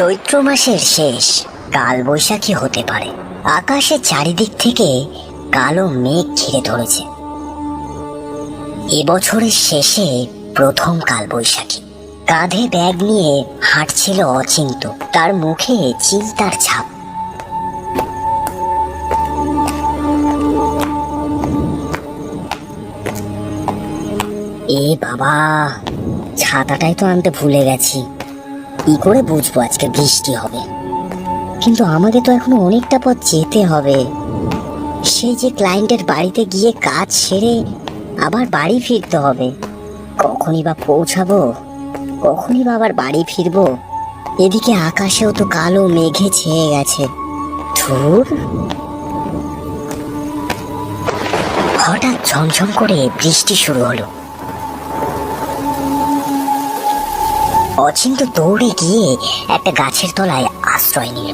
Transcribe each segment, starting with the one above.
চৈত্র মাসের শেষ কালবৈশাখী হতে পারে। আকাশের চারিদিক থেকে কালো মেঘ ঘিরে ধরেছে। এবছরের শেষে প্রথম কালবৈশাখী। কাঁধে ব্যাগ নিয়ে হাঁটছিল অচিন্ত, তার মুখে চিন্তার ছাপ। এ বাবা, ছাতাটাই তো আনতে ভুলে গেছি। কি করে বুঝবো আজকে বৃষ্টি হবে? কিন্তু আমাকে তো এখনো অনেকটা পথ যেতে হবে। সেই যে ক্লায়েন্টের বাড়িতে গিয়ে কাজ সেরে আবার বাড়ি ফিরতে হবে। কখনই বা পৌঁছাবো, কখনই বা আবার বাড়ি ফিরবো। এদিকে আকাশেও তো কালো মেঘে ছেয়ে গেছে। ধুর! হঠাৎ ঝমঝম করে বৃষ্টি শুরু হলো। অচিন্ত দৌড়ে গিয়ে একটা গাছের তলায় আশ্রয় নিল।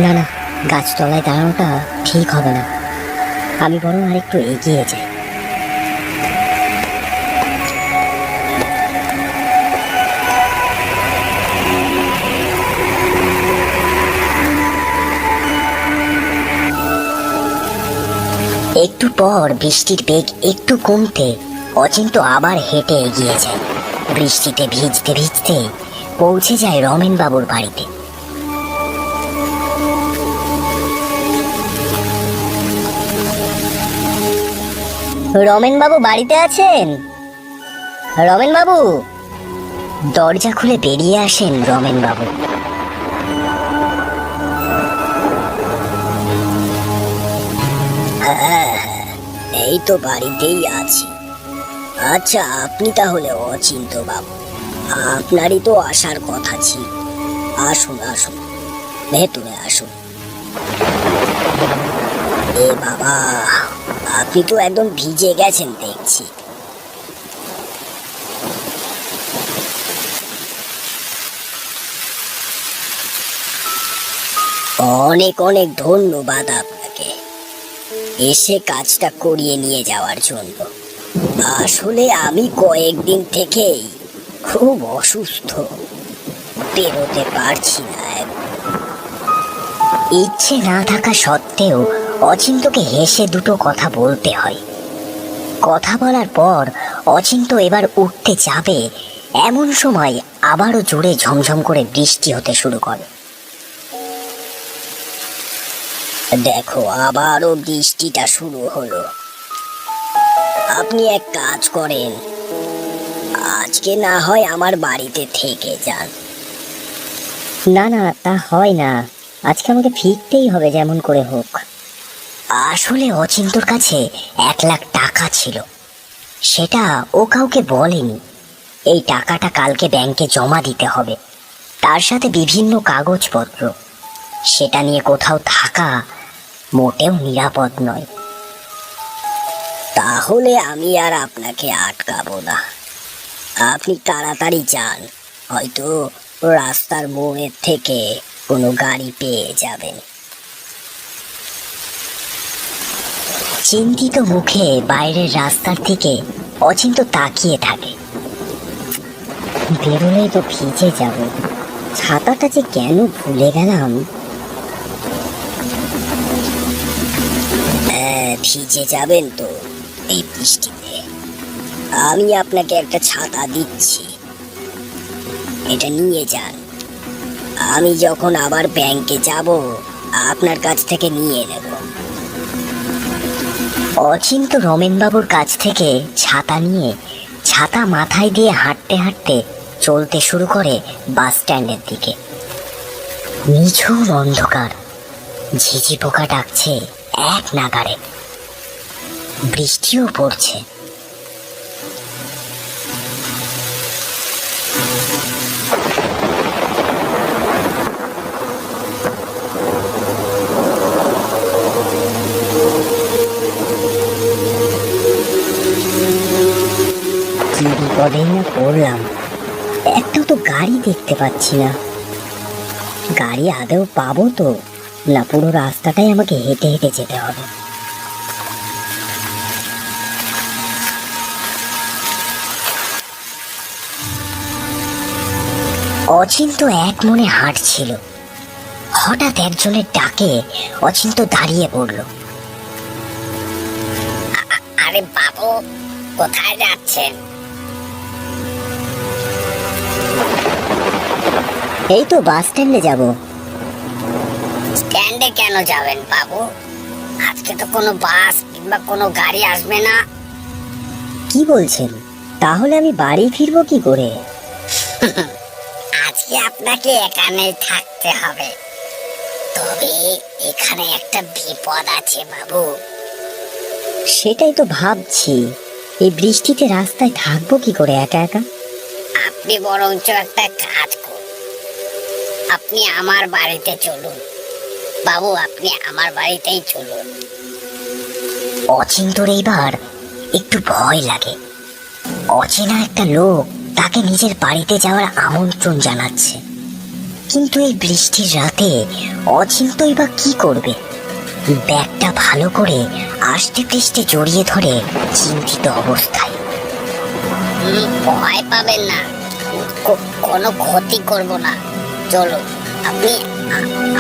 না না, গাছতলায় দাঁড়ানোটা ঠিক হবে না। আমি বরং আরেকটু এগিয়ে যাই। একটু পর বৃষ্টির বেগ একটু কমতে অচিন্ত আবার হেঁটে এগিয়ে যায়। বৃষ্টিতে ভিজতে ভিজতে পৌঁছে যায় রমেন বাবুর বাড়িতে। রমেন বাবু বাড়িতে আছেন? রমেন বাবু! দরজা খুলে বেরিয়ে আসেন রমেন বাবু। হ্যাঁ, এই তো বাড়িতেই আছি। আচ্ছা, আপনি তাহলে অচিন্ত বাবু, আপনারই তো আসার কথা ছিল। আসুন আসুন, ভেতরে আসুন। এ বাবা, আপনি তো একদম ভিজে গেছেন দেখছি। অনেক অনেক ধন্যবাদ আপনাকে এসে কাজটা করিয়ে নিয়ে যাওয়ার জন্য। আসলে আমি কয়েকদিন থেকেই খুব অসুস্থ, বেরোতে পারছি না। ইচ্ছে না থাকা সত্ত্বেও অচিন্তকে হেসে দুটো কথা বলতে হয়। কথা বলার পর অচিন্ত এবার উঠতে যাবে, এমন সময় আবারও জোরে ঝমঝম করে বৃষ্টি হতে শুরু করে। দেখো, আবারও বৃষ্টিটা শুরু হলো। আপনি এক কাজ করেন, আজকে না হয় আমার বাড়িতে থেকে যান। না না, তা হয় না। আজকে আমাকে ফিরতেই হবে যেমন করে হোক। আসলে অচিন্তর কাছে 1,00,000 টাকা ছিল, সেটা ও কাউকে বলেনি। এই টাকাটা কালকে ব্যাংকে জমা দিতে হবে, তার সাথে বিভিন্ন কাগজপত্র। সেটা নিয়ে কোথাও থাকা মোটেও নিরাপদ নয়। তাহলে আমি আর আপনাকে আটকাবো না, আপনি তাড়াতাড়ি যান। হয়তো রাস্তার মোড়ের থেকে কোনো গাড়ি পেয়ে যাবেন। চিন্তিত মুখে বাইরের রাস্তার দিকে অচিন্ত তাকিয়ে থাকে। বেরোলেই তো ভিজে যাব, ছাতাটা যে কেন ভুলে গেলাম। ভিজে যাবেন তো এই বৃষ্টিতে? আমি আপনাকে একটা ছাতা দিচ্ছি, এটা নিয়ে যান। আমি যখন আবার ব্যাংকে যাব আপনার কাছ থেকে নিয়ে নেব। অচিন্ত রমেনবাবুর কাছ থেকে ছাতা নিয়ে ছাতা মাথায় দিয়ে হাঁটতে হাঁটতে চলতে শুরু করে বাস স্ট্যান্ডের দিকে। নিঝুম অন্ধকার, ঝিঝি পোকা ডাকছে এক নাগাড়ে, বৃষ্টিও পড়ছে। কি বিপদেই না পড়লাম, একটাও তো গাড়ি দেখতে পাচ্ছি না। গাড়ি আদৌ পাবো তো? না, পুরো রাস্তাটাই আমাকে হেঁটে হেঁটে যেতে হবে। অচিন্ত এক মনে হাঁটছিল। হঠাৎ একজনের ডাকে অচিন্ত দাঁড়িয়ে পড়ল। আরে বাবু, কোথায় যাচ্ছেন? এই তো বাস স্ট্যান্ডে যাব। স্ট্যান্ডে কেন যাবেন বাবু? আজকে তো কোনো বাস কিংবা কোনো গাড়ি আসবে না। কি বলছেন? তাহলে আমি বাড়ি ফিরবো কি করে? আজকে আপনাকে এখানে থাকতে হবে। তবে এখানে একটা বিপদ আছে বাবু। সেটাই তো ভাবছি, এই বৃষ্টিতে রাস্তায় থাকবো কি করে একা একা। আপনি বরঞ্চ একটা কাজ করুন, আপনি আমার বাড়িতে চলুন বাবু, আপনি আমার বাড়িতেই চলুন। অচিন্তর এইবার একটু ভয় লাগে। অচেনা একটা লোক তাকে নিজের বাড়িতে যাওয়ার আমন্ত্রণ জানাচ্ছে, কিন্তু এই বৃষ্টির রাতে অচিন্তই বা কি করবে? ব্যাগটা ভালো করে আস্তে পৃষ্ঠে জড়িয়ে ধরে চিন্তিত অবস্থায়। ভয় পাবেন না, কোনো ক্ষতি করব না, চলুন, আপনি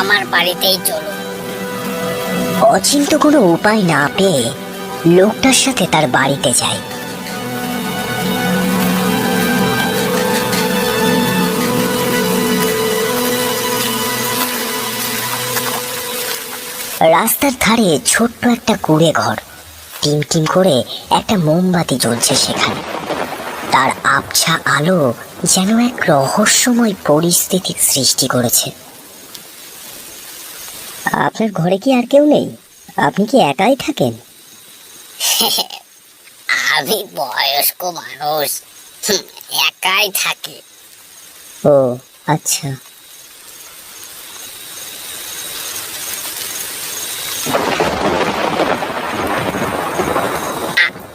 আমার বাড়িতেই চলুন। অচিন্ত কোনো উপায় না পেয়ে লোকটার সাথে তার বাড়িতে যায়। রাস্তার ধারে ছোট্ট একটা কুঁড়ে ঘর, টিম টিম করে একটা মোমবাতি জ্বলছে সেখানে। তার আবছা আলো যেন এক রহস্যময় পরিস্থিতির সৃষ্টি করেছে। আপনার ঘরে কি আর কেউ নেই? আপনি কি একাই থাকেন? আমি বয়স্ক মানুষ, একাই থাকি। ও আচ্ছা।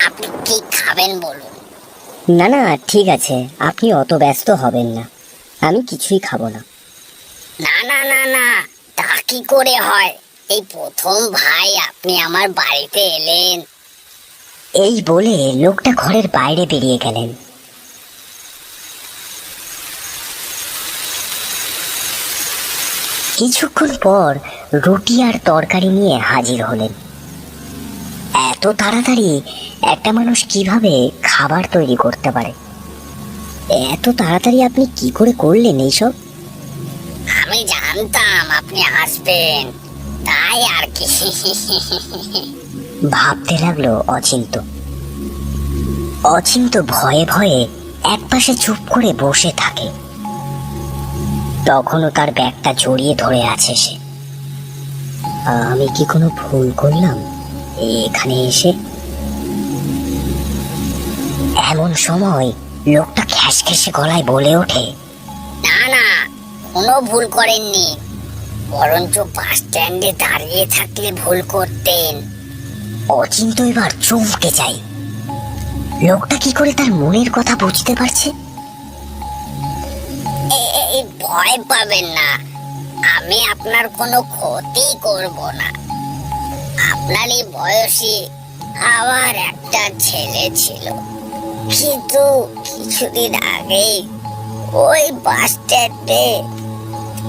আপনি কি খাবেন বলুন? না না, ঠিক আছে, আপনি অত ব্যস্ত হবেন না, আমি কিছুই খাবো না। না না না না, তা কি করে হয়? এই প্রথম ভাই আপনি আমার বাড়িতে এলেন। এই বলে লোকটা ঘরের বাইরে বেরিয়ে গেলেন। কিছুক্ষণ পর রুটি আর তরকারি নিয়ে হাজির হলেন। এত তাড়াতাড়ি একটা মানুষ কিভাবে খাবার তৈরি করতে পারে? এত তাড়াতাড়ি আপনি কি করে করলেন এইসব? আমি জানতাম আপনি আসবেন, তাই আর কি। ভাবতে লাগলো অচিন্ত। অচিন্ত ভয়ে ভয়ে একপাশে চুপ করে বসে থাকে। তখনও তার ব্যাগটা জড়িয়ে ধরে আছে সে। আমি কি কোনো ভুল করলাম এখানে এসে? এমন সময় লোকটা খ্যাসখ্যাসে গলায় বলে ওঠে, না না, কোনো ভুল করেননি, বরঞ্চ বাস স্ট্যান্ডে দাঁড়িয়ে থাকলে ভুল করতেন। অচিন্ত এবার চমকে যায়। লোকটা কি করে তার মনের কথা বুঝতে পারছে? ভয় পাবেন না, আমি আপনার কোনো ক্ষতি করব না। আপনার এই বয়সী আমার একটা ছেলে ছিল, কিন্তু কিছুদিন আগে ওই বাস স্ট্যান্ডে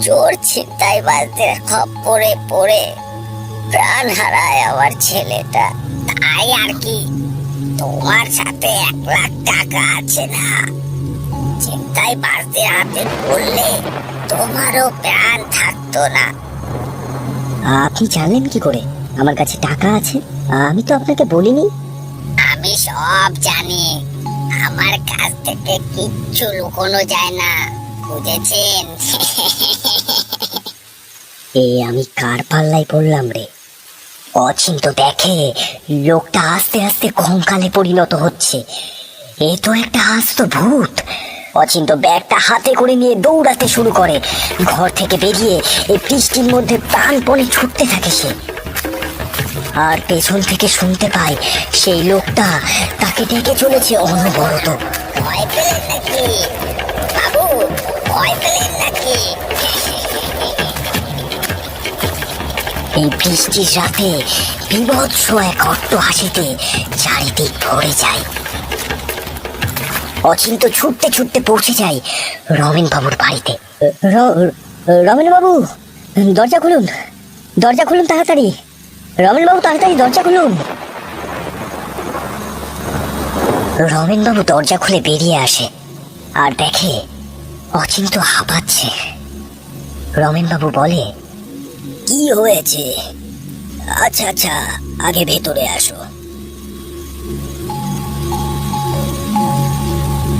চোর ছিনতাইবাজদের খপ্পরে পড়ে প্রাণ হারায় আমার ছেলেটা। তাই আর কি, তোমার সাথে 1,00,000 টাকা আছে না? ছিনতাইবাজদের হাতে পড়লে তোমারও প্রাণ থাকতো না। আপনি জানলেন কি করে আমার কাছে টাকা আছে? আমি তো আপনাকে বলিনি। আমি সব জানি, আমার কাছ থেকে কিচ্ছু লুকোনো যায় না, বুঝেছেন? আমি কার পাল্লায় পড়লাম রে? অচিন্ত দেখে লোকটা আস্তে আস্তে কঙ্কালে পরিণত হচ্ছে। এ তো একটা আস্ত ভূত। অচিন্ত ব্যাগটা হাতে করে নিয়ে দৌড়াতে শুরু করে। ঘর থেকে বেরিয়ে এই বৃষ্টির মধ্যে প্রাণপণে ছুটতে থাকে সে। আর পেছন থেকে শুনতে পায় সেই লোকটা তাকে ডেকে চলেছে অনবরত। ভয় পেলেন নাকি বাবু? ভয় পেলেন নাকি? এই বৃষ্টির রাতে বিভৎস এক অট্টহাসিতে চারিদিক ভরে যায়। অচিন্ত ছুটতে ছুটতে পৌঁছে যায় রমেন বাবুর বাড়িতে। রমেন বাবু, দরজা খুলুন, দরজা খুলুন তাড়াতাড়ি। রমেন বাবু, তাড়াতাড়ি দরজা খুলুন। রমেন বাবু দরজা খুলে বেরিয়ে আসে আর দেখে অচিন্ত হাঁপাচ্ছে। রমেন বাবু বলে, কি হয়েছে? আচ্ছা আচ্ছা, আগে ভেতরে আসো।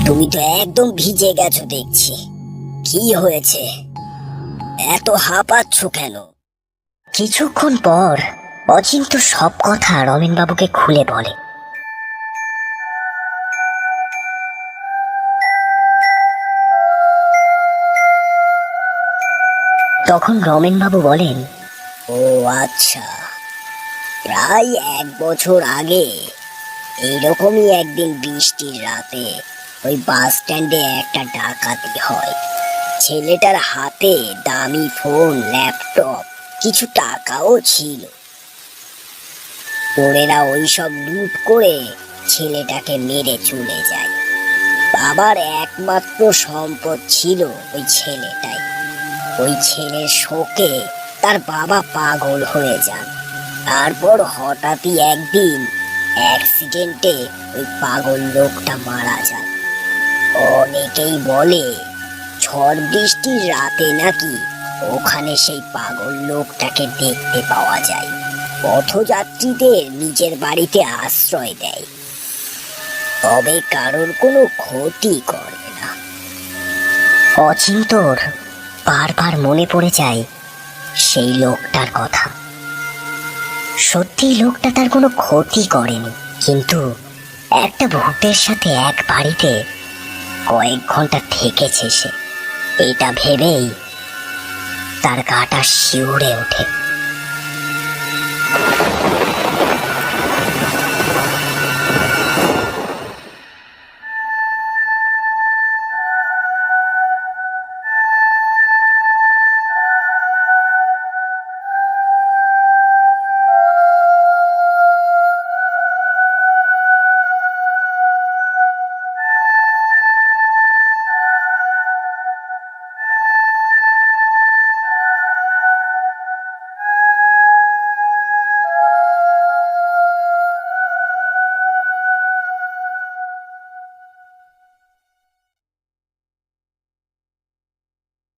তুমি তো একদম ভিজে গেছো দেখছি, কি হয়েছে? এত হাঁপাচ্ছ কেন? কিছুক্ষণ পর অচিন্ত সব কথা রমেন বাবুকে খুলে বলে। তখন রমেন বাবু বলেন, ও আচ্ছা, প্রায় 1 বছর আগে এইরকমই একদিন বৃষ্টির রাতে ওই বাস স্ট্যান্ডে একটা ডাকাতি হয়। ছেলেটার হাতে দামি ফোন, ল্যাপটপ, কিছু টাকাও ছিল। চোরেরা ওইসব লুট করে ছেলেটাকে মেরে চলে যায়। বাবার একমাত্র সম্পদ ছিল ওই ছেলেটাই। ওই ছেলের শোকে তার বাবা পাগল হয়ে যান। তারপর হঠাৎই একদিন অ্যাক্সিডেন্টে ওই পাগল লোকটা মারা যান। অনেকেই বলে ঝড় বৃষ্টির রাতে নাকি ওখানে সেই পাগল লোকটাকে দেখতে পাওয়া যায়। পথযাত্রীদের নিজের বাড়িতে আশ্রয় দেয়, তবে কারোর কোনো ক্ষতি করে না। অচিন্তর বারবার মনে পড়ে যায় সেই লোকটার কথা। সত্যি লোকটা তার কোনো ক্ষতি করেনি, কিন্তু একটা ভূতের সাথে এক বাড়িতে কয়েক ঘন্টা থেকেছে সে। এটা ভেবেই তার গাটা শিউরে ওঠে।